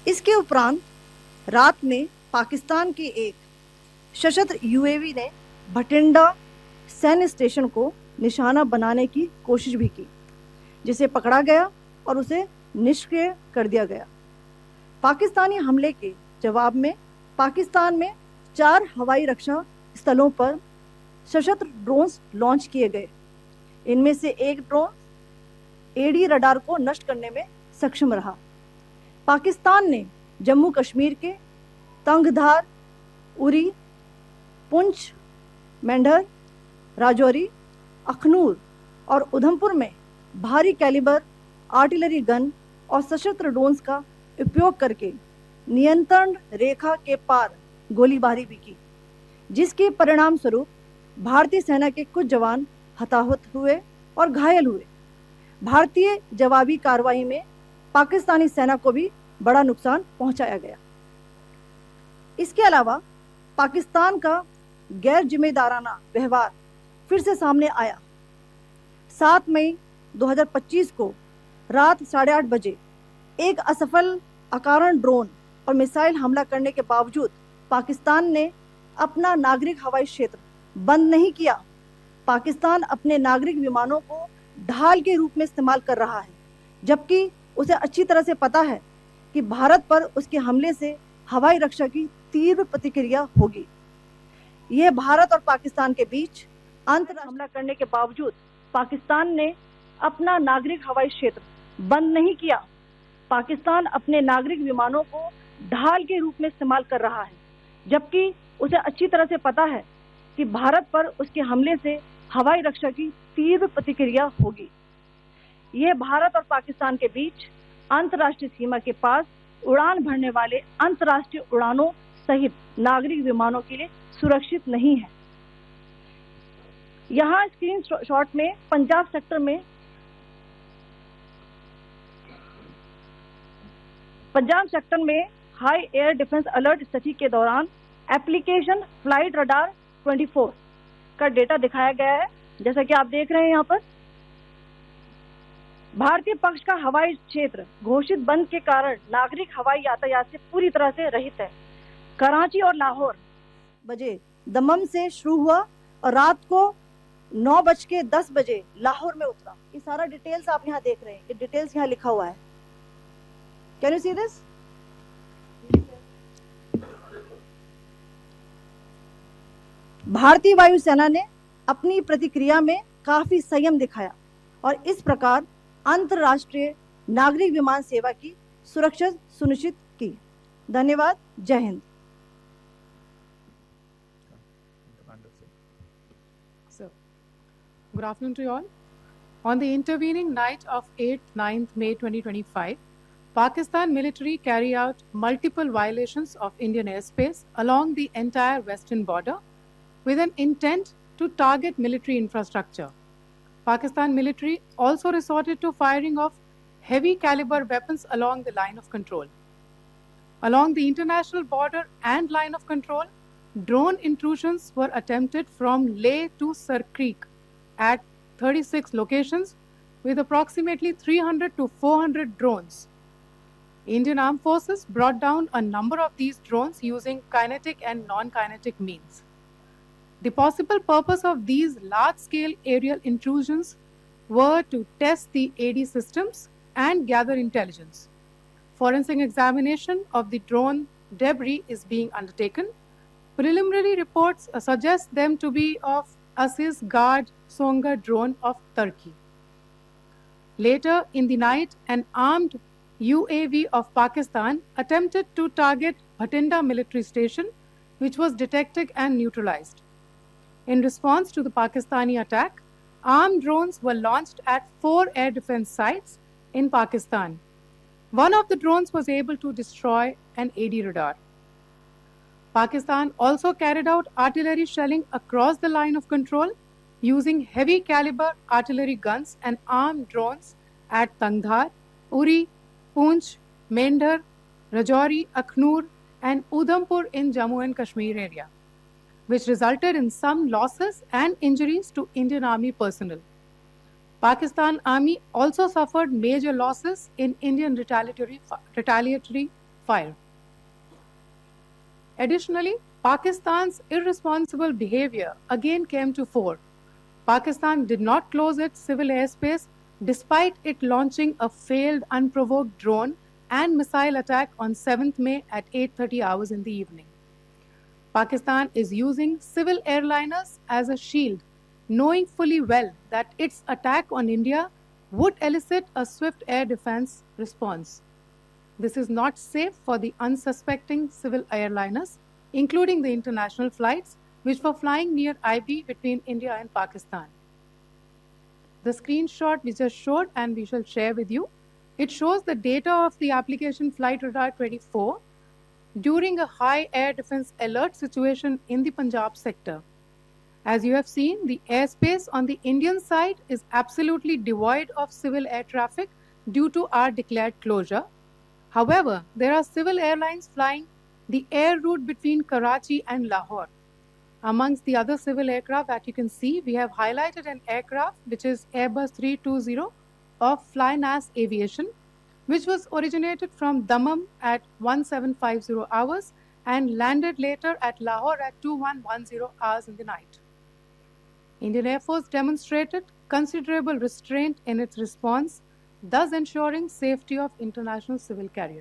इसके उपरांत रात में पाकिस्तान के एक सशस्त्र यूएवी ने भटिंडा सैन्य स्टेशन को निशाना बनाने की कोशिश भी की, जिसे पकड़ा गया और उसे निष्क्रिय कर दिया गया। पाकिस्तानी हमले के जवाब में पाकिस्तान में 4 हवाई रक्षा स्थलों पर सशस्त्र ड्रोन्स लॉन्च किए गए। इनमें से एक ड्रोन एडी रडार को नष्ट करने में सक्षम रहा। पाकिस्तान ने जम्मू कश्मीर के तंगधार, उरी, पुंछ, मेंढर, राजौरी, अखनूर और उधमपुर में भारी कैलिबर आर्टिलरी गन और सशस्त्र ड्रोन्स का उपयोग करके नियंत्रण रेखा के पार गोलीबारी भी की, जिसके परिणाम स्वरूप भारतीय सेना के कुछ जवान हताहत हुए और घायल हुए। भारतीय जवाबी कार्रवाई में पाकिस्तानी सेना को भी बड़ा नुकसान पहुंचाया गया। इसके अलावा पाकिस्तान का गैर जिम्मेदाराना व्यवहार फिर से सामने आया। 7 मई 2025 को रात 8:30 बजे एक असफल अकारण ड्रोन और मिसाइल हमला करने के बावजूद पाकिस्तान ने अपना नागरिक हवाई क्षेत्र बंद नहीं किया। पाकिस्तान अपने नागरिक विमानों को ढाल के रूप में इस्तेमाल कर रहा है, जबकि उसे अच्छी तरह से पता है कि भारत पर उसके हमले से हवाई रक्षा की तीव्र प्रतिक्रिया होगी। यह भारत और पाकिस्तान के बीच अंतरराष्ट्रीय हमला करने के बावजूद पाकिस्तान ने अपना नागरिक हवाई क्षेत्र बंद नहीं किया। पाकिस्तान अपने नागरिक विमानों को ढाल के रूप में इस्तेमाल कर रहा है, जबकि उसे अच्छी तरह से पता है कि भारत पर उसके हमले से हवाई रक्षा की तीव्र प्रतिक्रिया होगी। यह भारत और पाकिस्तान के बीच अंतर्राष्ट्रीय सीमा के पास उड़ान भरने वाले अंतर्राष्ट्रीय उड़ानों सहित नागरिक विमानों के लिए सुरक्षित नहीं है। यहाँ स्क्रीन शॉट में पंजाब सेक्टर में हाई एयर डिफेंस अलर्ट स्थिति के दौरान एप्लीकेशन फ्लाइट रडार 24 का डेटा दिखाया गया है। जैसा कि आप देख रहे हैं, यहाँ पर भारतीय पक्ष का हवाई क्षेत्र घोषित बंद के कारण नागरिक हवाई यातायात से पूरी तरह से रहित है। कराची और लाहौर बजे दमम से शुरू हुआ और रात को 9:10 बजे लाहौर में उतरा। ये सारा डिटेल्स आप यहाँ देख रहे हैं, ये डिटेल्स यहाँ लिखा हुआ है। Can you see this? भारतीय वायुसेना ने अपनी प्रतिक्रिया में काफी संयम दिखाया और इस प्रकार अंतर्राष्ट्रीय नागरिक विमान सेवा की सुरक्षा सुनिश्चित की। धन्यवाद। जय Hind. Good afternoon to you all. On the intervening night of 8th 9th May 2025, Pakistan military carried out multiple violations of Indian airspace along the entire western border with an intent to target military infrastructure. Pakistan military also resorted to firing of heavy caliber weapons along the line of control. Along the international border and line of control, drone intrusions were attempted from Leh to Sar Creek at 36 locations with approximately 300 to 400 drones. Indian Armed Forces brought down a number of these drones using kinetic and non-kinetic means. The possible purpose of these large-scale aerial intrusions were to test the AD systems and gather intelligence. Forensic examination of the drone debris is being undertaken. Preliminary reports suggest them to be of Aziz Guard Songa drone of Turkey. Later in the night, an armed UAV of Pakistan attempted to target Bhatinda military station, which was detected and neutralized. In response to the Pakistani attack, armed drones were launched at 4 air defense sites in Pakistan. One of the drones was able to destroy an AD radar. Pakistan also carried out artillery shelling across the line of control using heavy caliber artillery guns and armed drones at Tangdhar, Uri, Poonch, Mendhar, Rajouri, Akhnoor and Udhampur in Jammu and Kashmir area, which resulted in some losses and injuries to Indian Army personnel. Pakistan Army also suffered major losses in Indian retaliatory fire. Additionally, Pakistan's irresponsible behavior again came to fore. Pakistan did not close its civil airspace despite it launching a failed unprovoked drone and missile attack on 7th May at 8:30 hours in the evening. Pakistan is using civil airliners as a shield, knowing fully well that its attack on India would elicit a swift air defense response. This is not safe for the unsuspecting civil airliners, including the international flights which were flying near IB between India and Pakistan. The screenshot we just showed and we shall share with you, it shows the data of the application Flight Radar 24 during a high air defense alert situation in the Punjab sector. As you have seen, the airspace on the Indian side is absolutely devoid of civil air traffic due to our declared closure. However, there are civil airlines flying the air route between Karachi and Lahore. Amongst the other civil aircraft that you can see, we have highlighted an aircraft which is Airbus 320 of Flynas Aviation, which was originated from Dammam at 1750 hours and landed later at Lahore at 2110 hours in the night. Indian Air Force demonstrated considerable restraint in its response, thus ensuring safety of international civil carriers.